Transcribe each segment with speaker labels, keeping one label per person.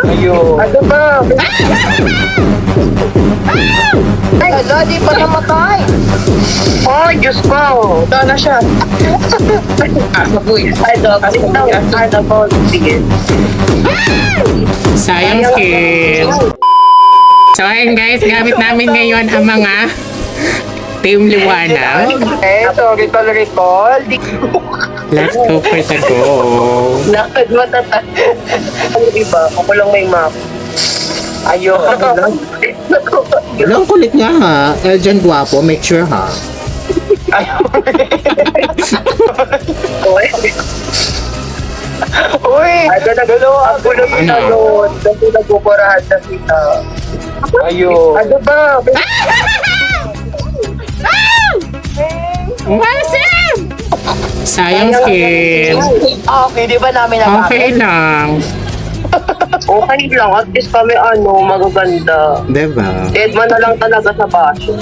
Speaker 1: Ayun.
Speaker 2: Ano ba? Ay, hala, di pa namatay. Oh, Diyos ko. Ito na siya.
Speaker 1: Asaboy.
Speaker 2: Ay, dog. Ano po? Sige.
Speaker 3: Sayang skill. So ayun guys, gamit namin ngayon ang mga Team Liwanag.
Speaker 2: Eh, sorry, recall.
Speaker 3: Let's go for the goal.
Speaker 2: Lakad matata. Ano diba? Ako lang may map. Ayun.
Speaker 4: Ang kulit niya ha. Eljan Guapo, make sure ha.
Speaker 2: Uy! Ano na gulo? Ang gulo kita doon. Kasi nagpupurahan na kita.
Speaker 1: Ayun.
Speaker 2: Ano ba?
Speaker 3: Wasim! Sayang skill.
Speaker 2: Okay, di ba namin
Speaker 3: Okay lang.
Speaker 2: Okay lang. At least kami magaganda.
Speaker 4: Diba?
Speaker 2: Deadman na lang talaga sa basyo.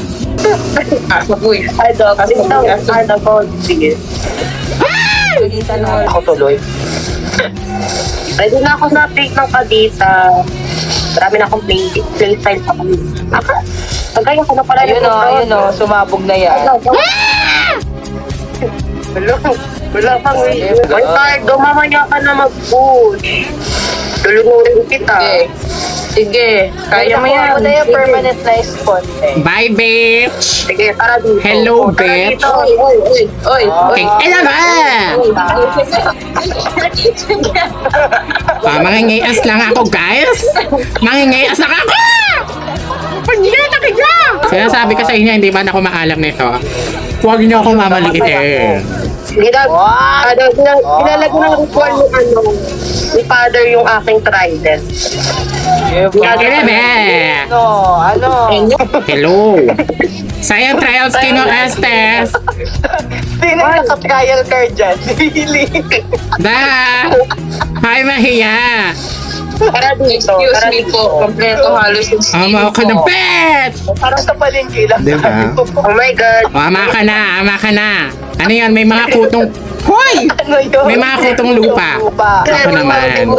Speaker 1: Asaboy.
Speaker 2: Ay, dog. Ano po? Sige. Ako tuloy. Ready na ako sa take ng kadita. Marami na akong playstyle sa kanila. Tagay ako na pala. Ayun o, sumabog na yan. Wala kang way. Ay, Tardo, mamaya ka na mag-push. Tulungurin kita. Sige, kaya mo yan. Ako na yung permanent na spawn.
Speaker 3: Bye, bitch!
Speaker 2: Sige, tara dito.
Speaker 3: Hello,
Speaker 2: Tara
Speaker 3: bitch.
Speaker 2: dito. Oy.
Speaker 3: Okay, ela ba? Mangingayas lang ako, guys! Mangingayas lang ako! Pagnyata kayo! Sinasabi ko sa inyo, hindi man ako maalam nito. Huwag niyo ako mamaliitin.
Speaker 2: Nilalagyan ng ritual yung ni Father yung aking trident.
Speaker 3: Ela ba? Hello! Sayang trial skin ng Estes!
Speaker 2: Sino yung naka-trial card dyan? Really?
Speaker 3: Da! Hi, Mahiya!
Speaker 2: Tara dito.
Speaker 1: Excuse me po. Kompleto halos yung
Speaker 3: Ama ka na, bitch!
Speaker 2: Parang sa palengke lang.
Speaker 4: Diba?
Speaker 2: Oh my God.
Speaker 3: Ama ka na! Ano yan? May mga kutong... Hoy!
Speaker 2: Ano yun?
Speaker 3: May mga kutong lupa. Ako naman.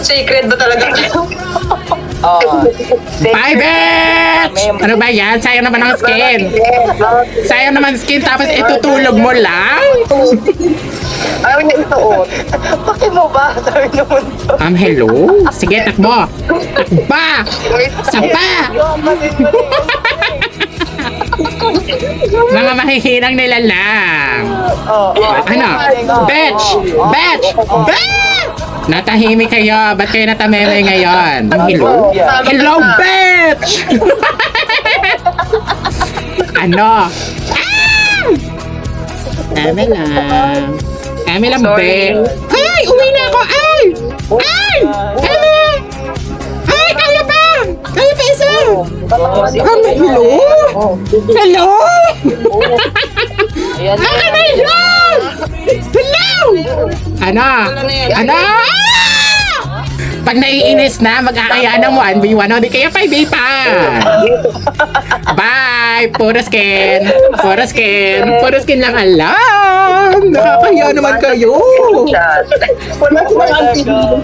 Speaker 1: Sacred ba talaga?
Speaker 3: Bye, bitch! Ano ba yan? Sayang naman ang skin. Sayang naman skin tapos itutulog mo lang?
Speaker 2: Ayaw niya ituot. Bakit mo ba? Sabi naman to.
Speaker 3: Hello? Sige, takbo. Takba! Sapa! Mga mahihinang nila lang. Ano? Bitch! Bitch! Bitch! Natahimik kayo. Ba't kayo natameme ngayon? Hello? Hello, bitch! Ano? Eme lang. Eme lang, bitch. Ay! Uwi na ako! Ay! Ay! Eme! Ay! Kaya pa! Kaya pa isa! Hello? Hello? Akin na yun! Hello! Ano? Ano? Ah! Pag naiinis na, mag-aakaya ng 1v1 o di kaya 5v pa. Bye! Puro skin! Puro skin! Puro skin lang alam! Nakakahiya naman kayo!
Speaker 2: Wala silang